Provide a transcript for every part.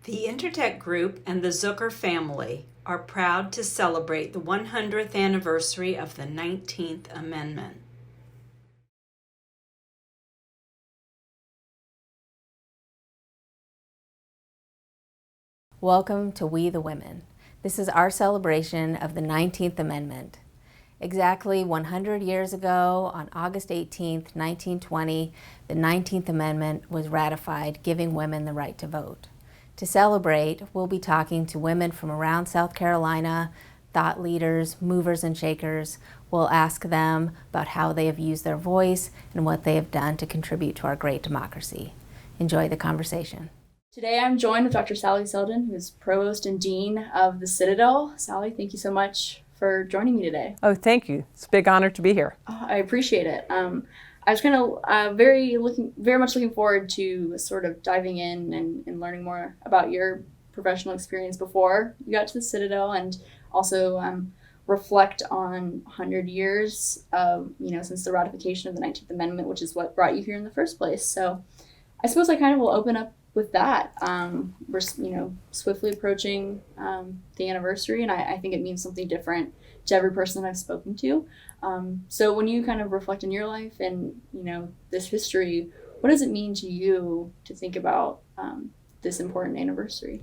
The Intertech Group and the Zucker family are proud to celebrate the 100th anniversary of the 19th Amendment. Welcome to We the Women. This is our celebration of the 19th Amendment. Exactly 100 years ago, on August 18th, 1920, the 19th Amendment was ratified, giving women the right to vote. To celebrate, we'll be talking to women from around South Carolina, thought leaders, movers and shakers. We'll ask them about how they have used their voice and what they have done to contribute to our great democracy. Enjoy the conversation. Today I'm joined with Dr. Sally Selden, who is Provost and Dean of the Citadel. Sally, thank you so much for joining me today. Oh, thank you. It's a big honor to be here. Oh, I appreciate it. I was kind of very much looking forward to sort of diving in and learning more about your professional experience before you got to the Citadel, and also reflect on 100 years of, since the ratification of the 19th Amendment, which is what brought you here in the first place. So I suppose I kind of will open up with that. We're swiftly approaching the anniversary, and I think it means something different to every person that I've spoken to. So when you kind of reflect on your life and this history, what does it mean to you to think about this important anniversary?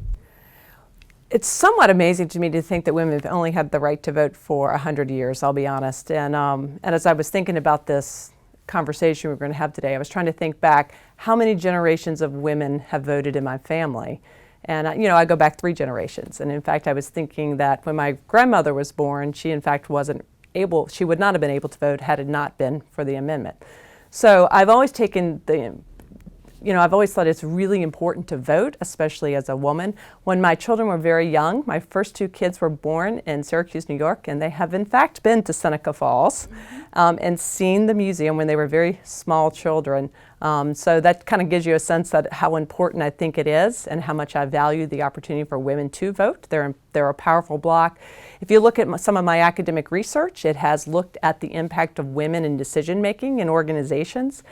It's somewhat amazing to me to think that women have only had the right to vote for 100 years, I'll be honest. And as I was thinking about this conversation we're going to have today, I was trying to think back how many generations of women have voted in my family. And I go back 3 generations. And in fact, I was thinking that when my grandmother was born, she in fact she would not have been able to vote had it not been for the amendment. So I've always I've always thought it's really important to vote, especially as a woman. When my children were very young, my first 2 kids were born in Syracuse, New York, and they have in fact been to Seneca Falls and seen the museum when they were very small children. So that kind of gives you a sense that how important I think it is and how much I value the opportunity for women to vote. They're a powerful bloc. If you look at some of my academic research, it has looked at the impact of women in decision making in organizations.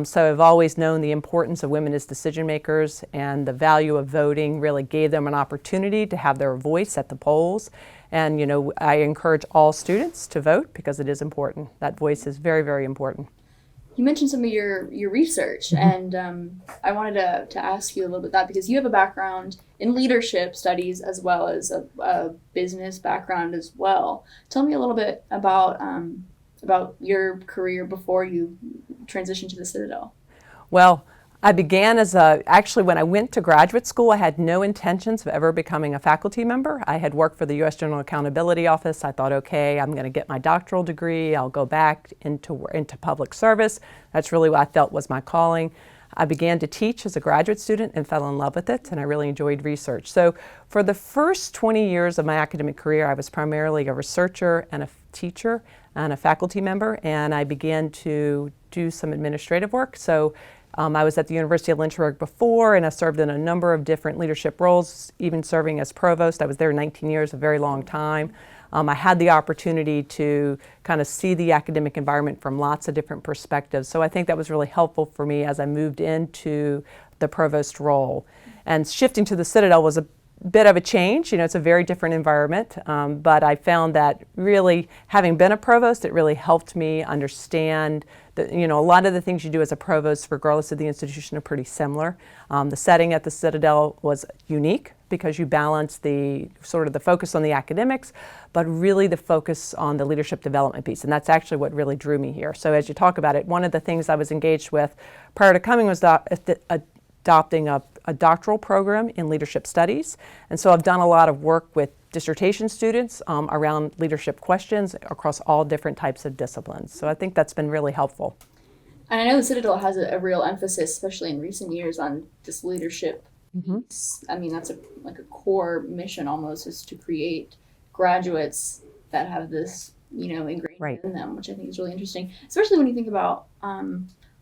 So I've always known the importance of women as decision makers, and the value of voting really gave them an opportunity to have their voice at the polls. And I encourage all students to vote because it is important. That voice is very, very important. You mentioned some of your research, and I wanted to ask you a little bit that, because you have a background in leadership studies as well as a business background as well. Tell me a little bit about your career before you transitioned to the Citadel. Well, I began actually when I went to graduate school, I had no intentions of ever becoming a faculty member. I had worked for the U.S. General Accountability Office. I thought, okay, I'm going to get my doctoral degree. I'll go back into public service. That's really what I felt was my calling. I began to teach as a graduate student and fell in love with it, and I really enjoyed research. So for the first 20 years of my academic career, I was primarily a researcher and a teacher and a faculty member, and I began to do some administrative work. So I was at the University of Lynchburg before, and I served in a number of different leadership roles, even serving as provost. I was there 19 years, a very long time. I had the opportunity to kind of see the academic environment from lots of different perspectives. So I think that was really helpful for me as I moved into the provost role. And shifting to the Citadel was a bit of a change. It's a very different environment, but I found that really, having been a provost, it really helped me understand that, a lot of the things you do as a provost, regardless of the institution, are pretty similar. The setting at the Citadel was unique because you balance the focus on the academics, but really the focus on the leadership development piece. And that's actually what really drew me here. So as you talk about it, one of the things I was engaged with prior to coming was adopting a doctoral program in leadership studies. And so I've done a lot of work with dissertation students around leadership questions across all different types of disciplines. So I think that's been really helpful. And I know the Citadel has a real emphasis, especially in recent years, on this leadership. I mean, that's a core mission almost, is to create graduates that have this, ingrained in them, which I think is really interesting, especially when you think about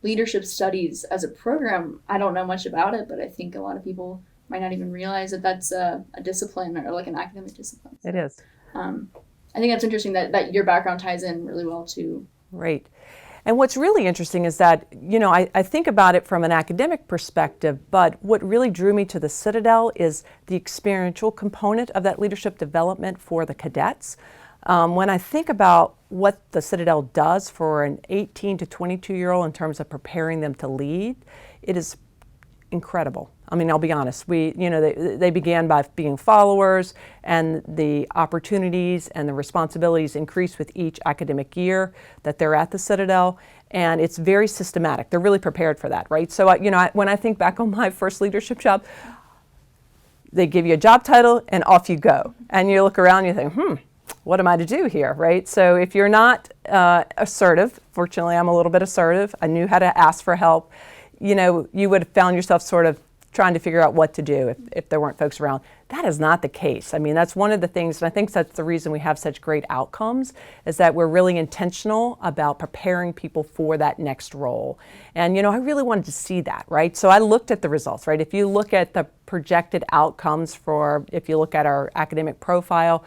leadership studies as a program. I don't know much about it, but I think a lot of people might not even realize that that's a discipline, or like an academic discipline. So, it is. I think that's interesting that your background ties in really well too. Right. And what's really interesting is that, I think about it from an academic perspective, but what really drew me to the Citadel is the experiential component of that leadership development for the cadets. When I think about what the Citadel does for an 18 to 22-year-old in terms of preparing them to lead, it is incredible. I mean, I'll be honest. They began by being followers, and the opportunities and the responsibilities increase with each academic year that they're at the Citadel, and it's very systematic. They're really prepared for that, right? So, when I think back on my first leadership job, they give you a job title and off you go, and you look around and you think, what am I to do here, right? So if you're not assertive, fortunately I'm a little bit assertive, I knew how to ask for help, you would have found yourself sort of trying to figure out what to do if there weren't folks around. That is not the case. I mean, that's one of the things, and I think that's the reason we have such great outcomes, is that we're really intentional about preparing people for that next role. And, I really wanted to see that, right? So I looked at the results, right? If you look at the projected outcomes if you look at our academic profile,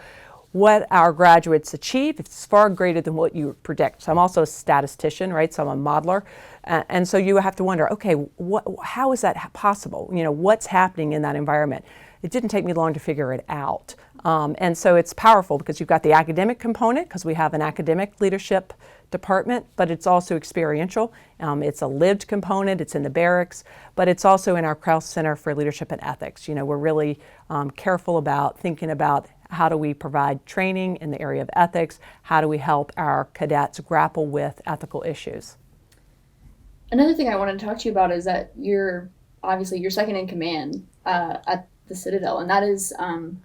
what our graduates achieve, it's far greater than what you predict. So I'm also a statistician, right? So I'm a modeler. And so you have to wonder, okay, how is that possible? What's happening in that environment? It didn't take me long to figure it out. And so it's powerful because you've got the academic component, because we have an academic leadership department, but it's also experiential. It's a lived component, it's in the barracks, but it's also in our Krause Center for Leadership and Ethics. We're really careful about thinking about how do we provide training in the area of ethics? How do we help our cadets grapple with ethical issues? Another thing I wanted to talk to you about is that you're second in command at the Citadel, and that is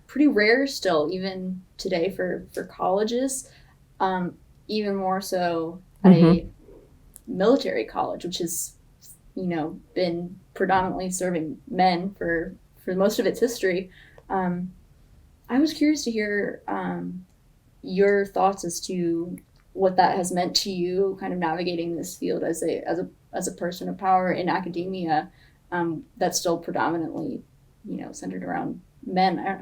pretty rare still, even today for colleges, even more so at a military college, which has been predominantly serving men for most of its history. I was curious to hear your thoughts as to what that has meant to you, kind of navigating this field as a person of power in academia, that's still predominantly, centered around men. I don't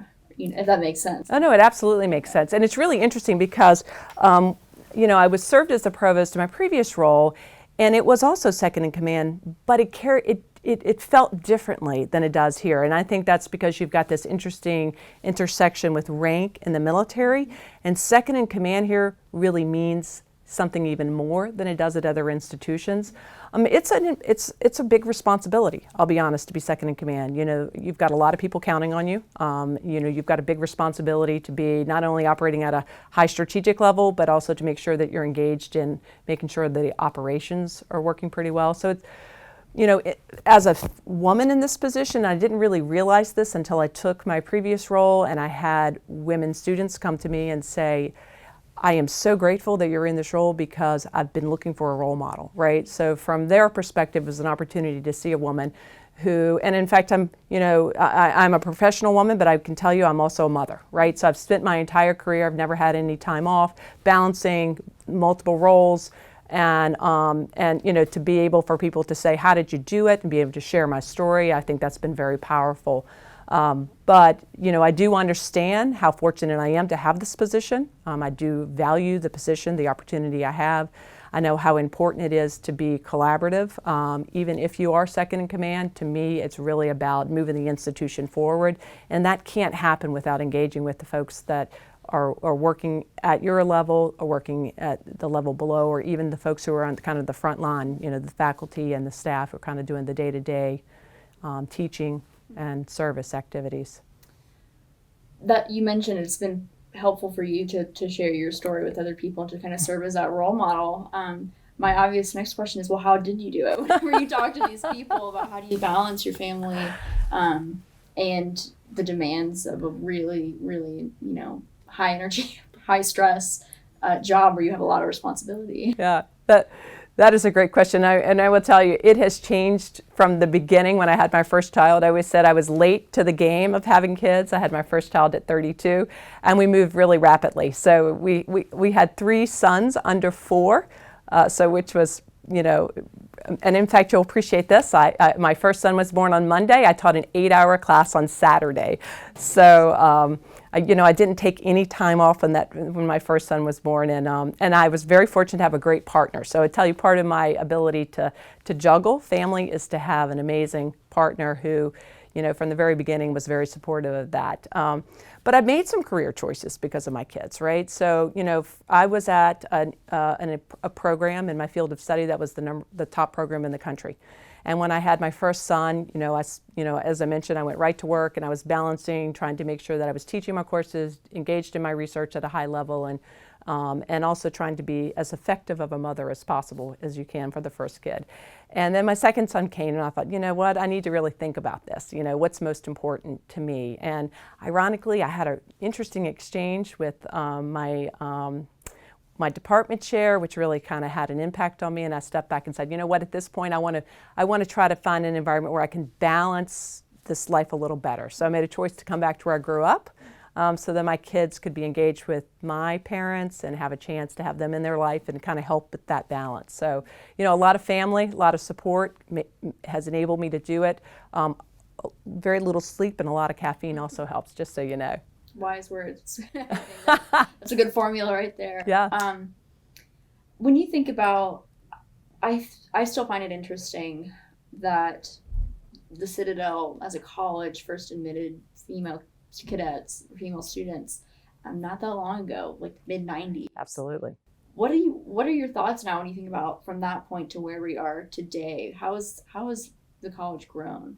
know, if that makes sense. Oh no, it absolutely makes sense, and it's really interesting because, I was served as the provost in my previous role, and it was also second in command, but it felt differently than it does here. And I think that's because you've got this interesting intersection with rank in the military. And second in command here really means something even more than it does at other institutions. It's a big responsibility, I'll be honest, to be second in command. You've got a lot of people counting on you. You've got a big responsibility to be not only operating at a high strategic level, but also to make sure that you're engaged in making sure that the operations are working pretty well. So it's, as a woman in this position, I didn't really realize this until I took my previous role and I had women students come to me and say, I am so grateful that you're in this role because I've been looking for a role model, right? So from their perspective, it was an opportunity to see a woman who, and in fact, I'm a professional woman, but I can tell you I'm also a mother, right? So I've spent my entire career, I've never had any time off, balancing multiple roles. And to be able for people to say, how did you do it, and be able to share my story, I think that's been very powerful. But I do understand how fortunate I am to have this position. I do value the position, the opportunity I have. I know how important it is to be collaborative. Even if you are second in command, to me, it's really about moving the institution forward. And that can't happen without engaging with the folks that are working at your level, or working at the level below, or even the folks who are on kind of the front line, the faculty and the staff who are kind of doing the day-to-day teaching and service activities. That you mentioned, it's been helpful for you to share your story with other people and to kind of serve as that role model. My obvious next question is, well, how did you do it? Whenever you talk to these people about how do you balance your family and the demands of a really, really, high energy, high stress job where you have a lot of responsibility. Yeah, that is a great question. I will tell you, it has changed from the beginning. When I had my first child, I always said I was late to the game of having kids. I had my first child at 32, and we moved really rapidly. So we had 3 sons under 4, which was, and in fact, you'll appreciate this. My first son was born on Monday. I taught an 8-hour class on Saturday. So I didn't take any time off when my first son was born, and I was very fortunate to have a great partner. So I tell you, part of my ability to juggle family is to have an amazing partner who, from the very beginning was very supportive of that. But I made some career choices because of my kids, right? So, I was at a program in my field of study that was the top program in the country. And when I had my first son, as I mentioned, I went right to work, and I was balancing, trying to make sure that I was teaching my courses, engaged in my research at a high level, and also trying to be as effective of a mother as possible as you can for the first kid. And then my second son came, and I thought, you know what, I need to really think about this. What's most important to me? And ironically, I had an interesting exchange with my department chair, which really kind of had an impact on me, and I stepped back and said, you know what, at this point I want to try to find an environment where I can balance this life a little better. So I made a choice to come back to where I grew up, so that my kids could be engaged with my parents and have a chance to have them in their life and kind of help with that balance. So, a lot of family, a lot of support has enabled me to do it. Very little sleep and a lot of caffeine also helps, just so you know. Wise words. That's a good formula right there. Yeah. When you think about, I still find it interesting that the Citadel as a college first admitted female cadets, female students, not that long ago, like mid-90s. Absolutely. What are your thoughts now when you think about from that point to where we are today? How has the college grown?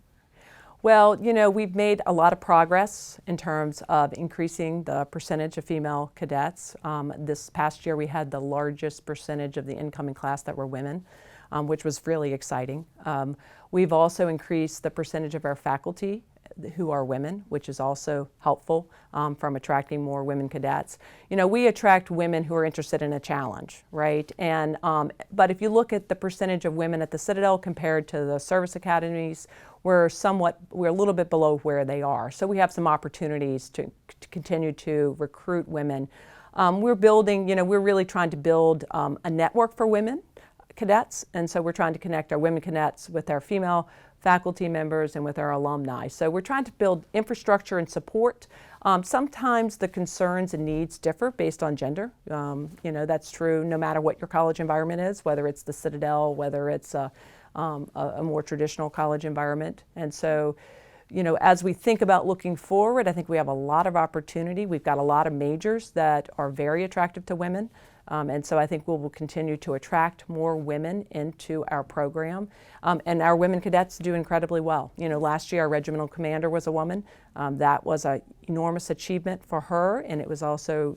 Well, we've made a lot of progress in terms of increasing the percentage of female cadets. This past year we had the largest percentage of the incoming class that were women, which was really exciting. We've also increased the percentage of our faculty who are women, which is also helpful from attracting more women cadets. We attract women who are interested in a challenge, right? And but if you look at the percentage of women at the Citadel compared to the service academies, we're a little bit below where they are. So we have some opportunities to continue to recruit women. We're building, we're really trying to build a network for women cadets, and so we're trying to connect our women cadets with our female faculty members and with our alumni. So we're trying to build infrastructure and support. Sometimes the concerns and needs differ based on gender. That's true no matter what your college environment is, whether it's the Citadel, whether it's a more traditional college environment. And so, as we think about looking forward, I think we have a lot of opportunity. We've got a lot of majors that are very attractive to women. And so I think we will continue to attract more women into our program. And our women cadets do incredibly well. Last year our regimental commander was a woman. That was an enormous achievement for her, and it was also,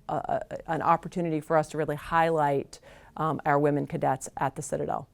an opportunity for us to really highlight our women cadets at the Citadel.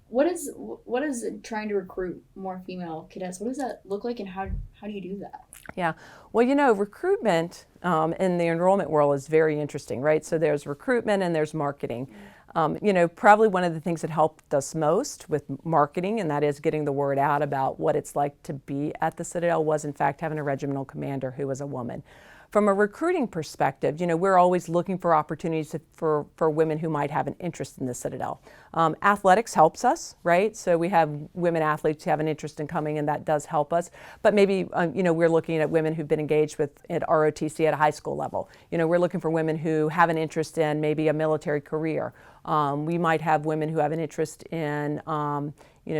What is trying to recruit more female cadets? What does that look like, and how do you do that? Yeah, well, recruitment in the enrollment world is very interesting, right? So there's recruitment and there's marketing. Probably one of the things that helped us most with marketing, and that is getting the word out about what it's like to be at the Citadel, was in fact having a regimental commander who was a woman. From a recruiting perspective, we're always looking for opportunities for women who might have an interest in the Citadel. Athletics helps us, right? So we have women athletes who have an interest in coming, and that does help us. But maybe, we're looking at women who've been engaged at ROTC at a high school level. We're looking for women who have an interest in maybe a military career. We might have women who have an interest in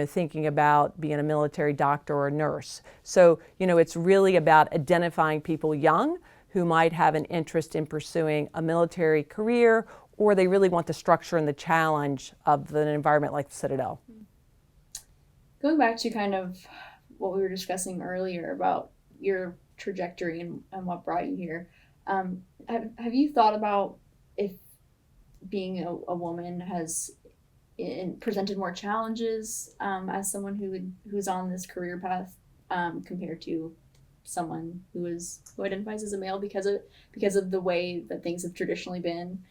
thinking about being a military doctor or a nurse. So, it's really about identifying people young who might have an interest in pursuing a military career, or they really want the structure and the challenge of an environment like the Citadel. Going back to kind of what we were discussing earlier about your trajectory and what brought you here, have you thought about if being a woman has presented more challenges as someone who's on this career path compared to someone who identifies as a male because of the way that things have traditionally been,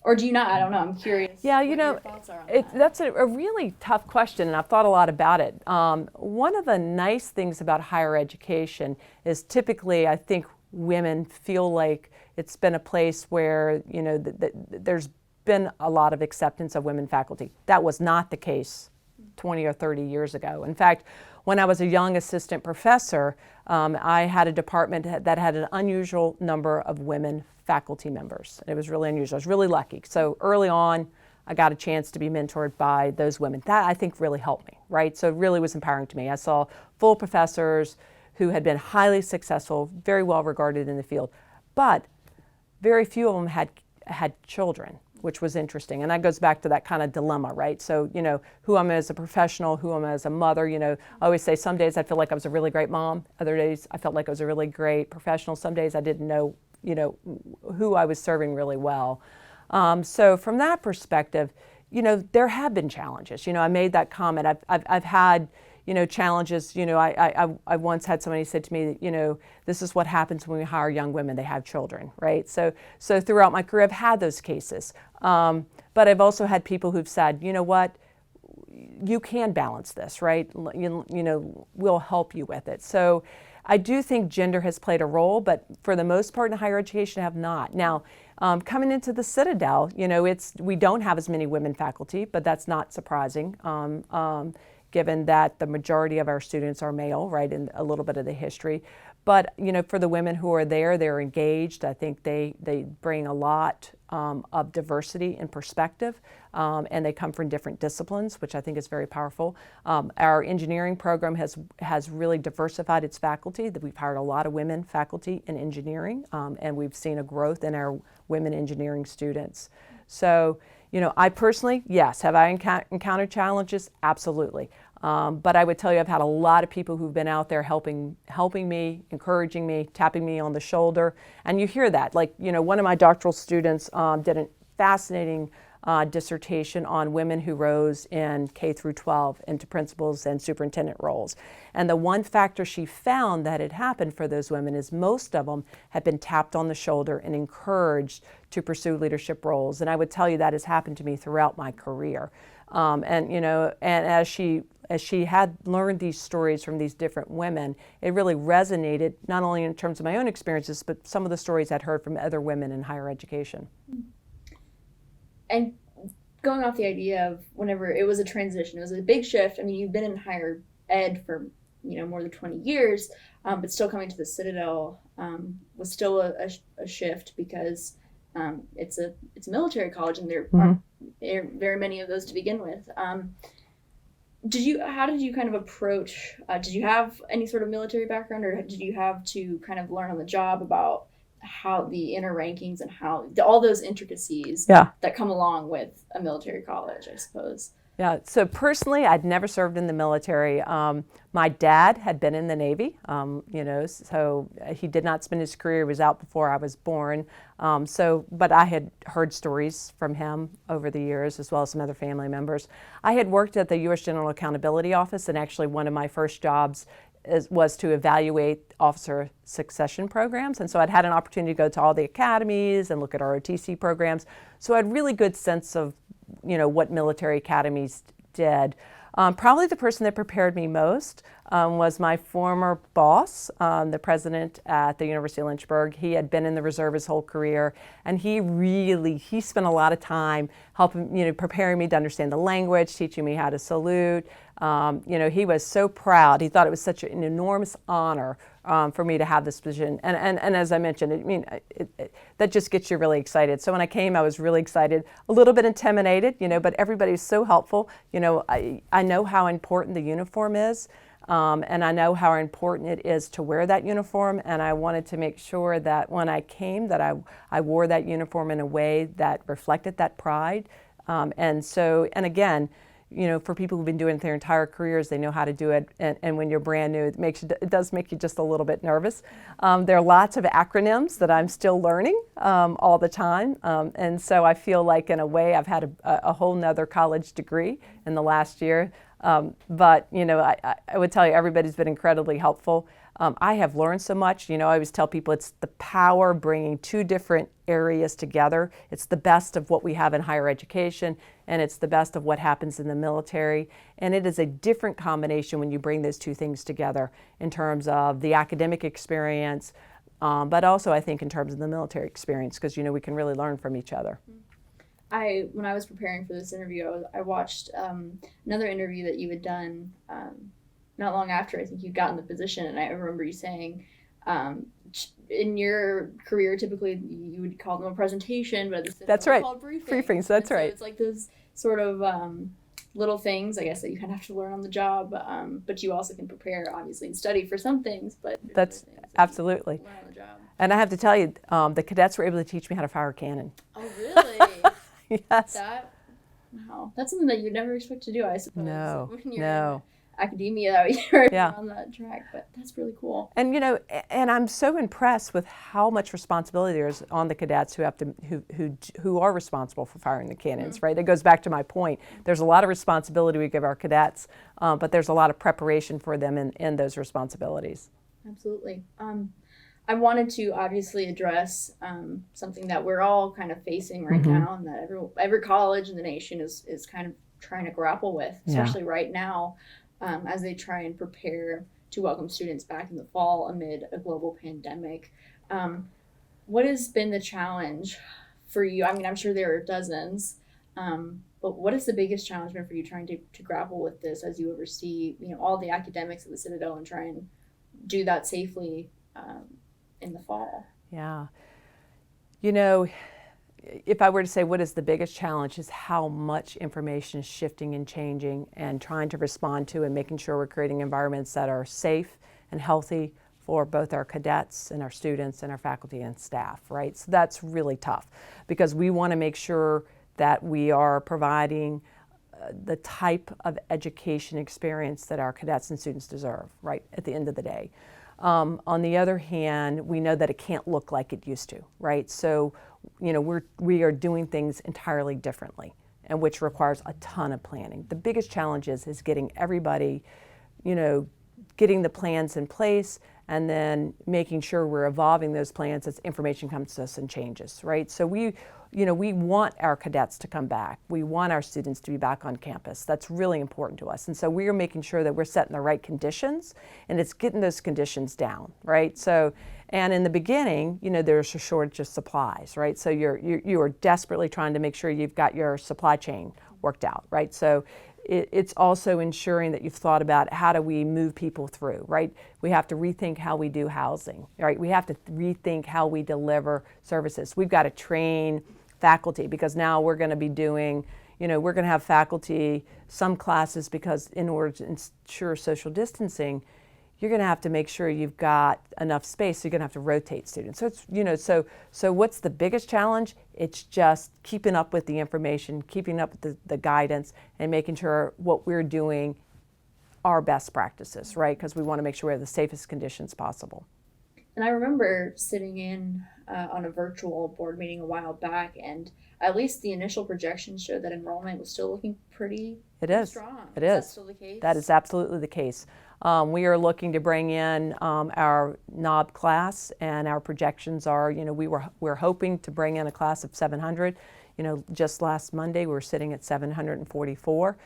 or do you not? I don't know. I'm curious. Yeah, what your thoughts are on that. That's a really tough question, and I've thought a lot about it. One of the nice things about higher education is typically, I think, women feel like it's been a place where there's been a lot of acceptance of women faculty. That was not the case 20 or 30 years ago. In fact, when I was a young assistant professor, I had a department that had an unusual number of women faculty members. It was really unusual. I was really lucky. So early on, I got a chance to be mentored by those women. That, I think, really helped me, right? So it really was empowering to me. I saw full professors who had been highly successful, very well regarded in the field, but very few of them had children, which was interesting. And that goes back to that kind of dilemma, right? So, you know, who am I as a professional, who am I as a mother? You know, I always say some days I feel like I was a really great mom. Other days I felt like I was a really great professional. Some days I didn't know, you know, who I was serving really well. So from that perspective, you know, there have been challenges. You know, I made that comment. I've had, you know, challenges. You know, I once had somebody say to me, you know, this is what happens when we hire young women. They have children, right? So throughout my career, I've had those cases. But I've also had people who've said, you know what, you can balance this, right? You know, we'll help you with it. So I do think gender has played a role, but for the most part in higher education have not. Now, coming into the Citadel, you know, we don't have as many women faculty, but that's not surprising, given that the majority of our students are male, right, in a little bit of the history. But, you know, for the women who are there, they're engaged. I think they bring a lot of diversity and perspective, and they come from different disciplines, which I think is very powerful. Our engineering program has really diversified its faculty. That we've hired a lot of women faculty in engineering, and we've seen a growth in our women engineering students. So, you know, I personally, yes, have I encountered challenges? Absolutely. But I would tell you I've had a lot of people who've been out there helping me, encouraging me, tapping me on the shoulder. And you hear that. Like, you know, one of my doctoral students did a fascinating dissertation on women who rose in K through 12 into principals and superintendent roles. And the one factor she found that had happened for those women is most of them had been tapped on the shoulder and encouraged to pursue leadership roles. And I would tell you that has happened to me throughout my career. And, you know, and as she had learned these stories from these different women, it really resonated not only in terms of my own experiences, but some of the stories I'd heard from other women in higher education. And going off the idea of whenever it was a transition, it was a big shift. I mean, you've been in higher ed for, you know, more than 20 years, but still coming to the Citadel was still a shift because it's a military college, and there aren't very many of those to begin with. How did you kind of approach, did you have any sort of military background, or did you have to kind of learn on the job about how the inner rankings and how all those intricacies that come along with a military college, I suppose? Yeah, so personally, I'd never served in the military. My dad had been in the Navy, you know, so he did not spend his career, he was out before I was born. But I had heard stories from him over the years, as well as some other family members. I had worked at the U.S. General Accountability Office, and actually one of my first jobs was to evaluate officer succession programs. And so I'd had an opportunity to go to all the academies and look at our OTC programs. So I had a really good sense of, you know, what military academies did. Probably the person that prepared me most was my former boss, the president at the University of Lynchburg. He had been in the reserve his whole career, and he spent a lot of time helping, you know, preparing me to understand the language, teaching me how to salute. You know, he was so proud. He thought it was such an enormous honor for me to have this position. And as I mentioned, that just gets you really excited. So when I came, I was really excited, a little bit intimidated, you know, but everybody's so helpful. You know, I know how important the uniform is, and I know how important it is to wear that uniform, and I wanted to make sure that when I came that I wore that uniform in a way that reflected that pride. And again, you know, for people who've been doing it their entire careers, they know how to do it. And when you're brand new, it does make you just a little bit nervous. There are lots of acronyms that I'm still learning all the time. And so I feel like in a way I've had a whole nother college degree in the last year. But, you know, I would tell you everybody's been incredibly helpful. I have learned so much. You know, I always tell people it's the power of bringing two different areas together. It's the best of what we have in higher education, and it's the best of what happens in the military. And it is a different combination when you bring those two things together in terms of the academic experience, but also I think in terms of the military experience, because, you know, we can really learn from each other. When I was preparing for this interview, I watched another interview that you had done not long after I think you'd gotten the position, and I remember you saying, in your career, typically you would call them a presentation, but That's right. called briefings. Briefings, that's right. So it's like those sort of little things, I guess, that you kind of have to learn on the job, but you also can prepare, obviously, and study for some things, but that's absolutely. learn on the job. And I have to tell you, the cadets were able to teach me how to fire a cannon. Oh, really? Yes. Wow. That's something that you'd never expect to do, I suppose. No, When you're no. in academia, you're Yeah. on that track, but that's really cool. And and I'm so impressed with how much responsibility there is on the cadets who have to who are responsible for firing the cannons. Right. That goes back to my point. There's a lot of responsibility we give our cadets, but there's a lot of preparation for them in those responsibilities. Absolutely. I wanted to obviously address something that we're all kind of facing right now, and that every college in the nation is kind of trying to grapple with, especially right now, as they try and prepare to welcome students back in the fall amid a global pandemic. What has been the challenge for you? I mean, I'm sure there are dozens, but what has the biggest challenge been for you trying to grapple with this as you oversee, all the academics at the Citadel and try and do that safely in the fall? Yeah. If I were to say what is the biggest challenge is how much information is shifting and changing and trying to respond to and making sure we're creating environments that are safe and healthy for both our cadets and our students and our faculty and staff, right? So that's really tough because we want to make sure that we are providing the type of education experience that our cadets and students deserve, right, at the end of the day. On the other hand, we know that it can't look like it used to, right? So, we are doing things entirely differently, and which requires a ton of planning. The biggest challenge is getting everybody, getting the plans in place and then making sure we're evolving those plans as information comes to us and changes, right? So we want our cadets to come back. We want our students to be back on campus. That's really important to us. And so we are making sure that we're setting the right conditions, and it's getting those conditions down, right? So, and in the beginning, there's a shortage of supplies, right? So you are desperately trying to make sure you've got your supply chain worked out, right? So it's also ensuring that you've thought about how do we move people through, right? We have to rethink how we do housing, right? We have to rethink how we deliver services. We've got to train faculty because now we're going to be doing, we're going to have faculty, some classes, because in order to ensure social distancing, you're going to have to make sure you've got enough space, so you're going to have to rotate students. So it's, so what's the biggest challenge? It's just keeping up with the information, keeping up with the guidance, and making sure what we're doing are best practices, right? Because we want to make sure we have the safest conditions possible. And I remember sitting in on a virtual board meeting a while back, and at least the initial projections showed that enrollment was still looking pretty strong. It is is. That still the case? That is absolutely the case. We are looking to bring in our NOB class, and our projections are, we're hoping to bring in a class of 700. Just last Monday we were sitting at 744.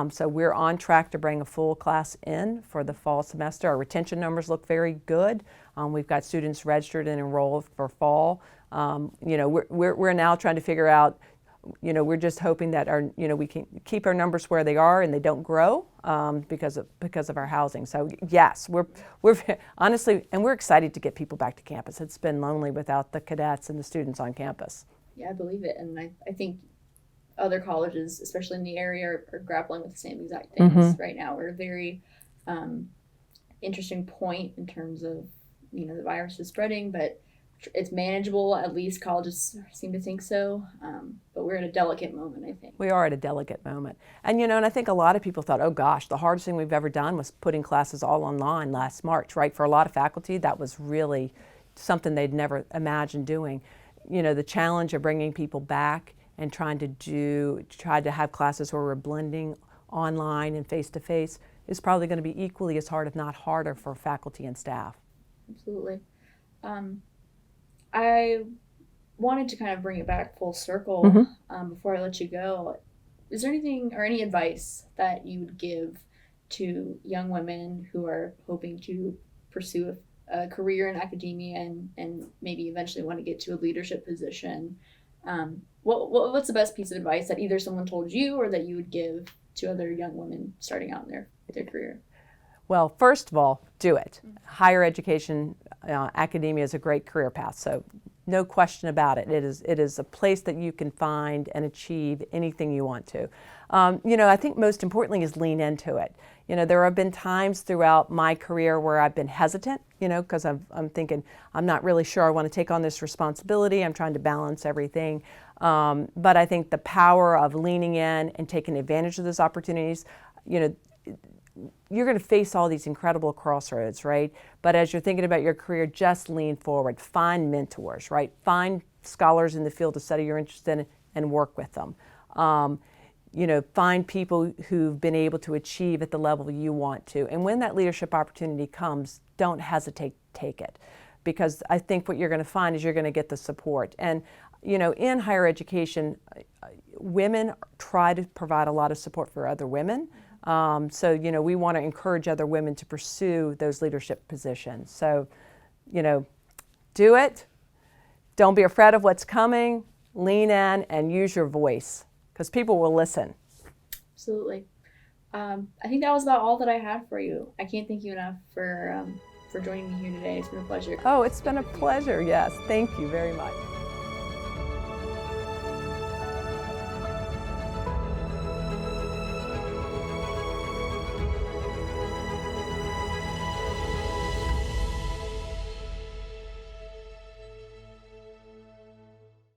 So we're on track to bring a full class in for the fall semester. Our retention numbers look very good. We've got students registered and enrolled for fall. We're now trying to figure out, we're just hoping that we can keep our numbers where they are and they don't grow because of our housing. So yes, we're honestly, and we're excited to get people back to campus. It's been lonely without the cadets and the students on campus. Yeah, I believe it, and I think other colleges, especially in the area, are grappling with the same exact things right now. We're at a very interesting point in terms of the virus is spreading, but it's manageable. At least colleges seem to think so. But we're at a delicate moment, I think. We are at a delicate moment. And, and I think a lot of people thought, oh gosh, the hardest thing we've ever done was putting classes all online last March, right? For a lot of faculty, that was really something they'd never imagined doing. The challenge of bringing people back and trying to have classes where we're blending online and face-to-face is probably going to be equally as hard, if not harder, for faculty and staff. Absolutely. I wanted to kind of bring it back full circle before I let you go. Is there anything or any advice that you would give to young women who are hoping to pursue a career in academia and maybe eventually want to get to a leadership position? What's the best piece of advice that either someone told you or that you would give to other young women starting out in their career? Well, first of all, do it. Higher education, academia is a great career path, so no question about it. It is a place that you can find and achieve anything you want to. I think most importantly is lean into it. There have been times throughout my career where I've been hesitant, because I'm thinking, I'm not really sure I want to take on this responsibility. I'm trying to balance everything. But I think the power of leaning in and taking advantage of those opportunities, you're going to face all these incredible crossroads, right? But as you're thinking about your career, just lean forward. Find mentors, right? Find scholars in the field of study you're interested in and work with them. Find people who've been able to achieve at the level you want to. And when that leadership opportunity comes, don't hesitate to take it. Because I think what you're going to find is you're going to get the support. And, in higher education, women try to provide a lot of support for other women. So we want to encourage other women to pursue those leadership positions. So, do it. Don't be afraid of what's coming. Lean in and use your voice, because people will listen. Absolutely. I think that was about all that I had for you. I can't thank you enough for joining me here today. It's been a pleasure. Oh, it's been a pleasure. Yes. Thank you very much.